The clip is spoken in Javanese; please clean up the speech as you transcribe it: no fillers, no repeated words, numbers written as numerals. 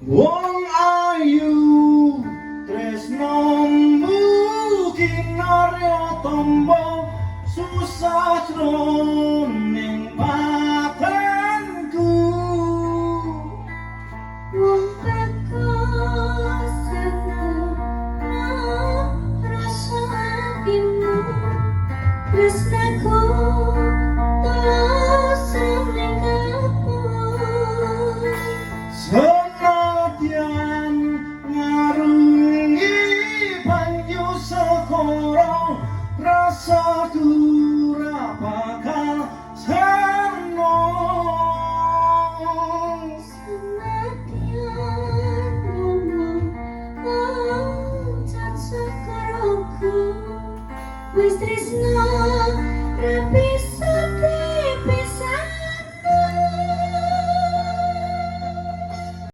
Wong ayu tresnomu kinarya tombo susah jroning badanku. Wong teko sempurna rasa atimu tresnaku tulus ning kapur.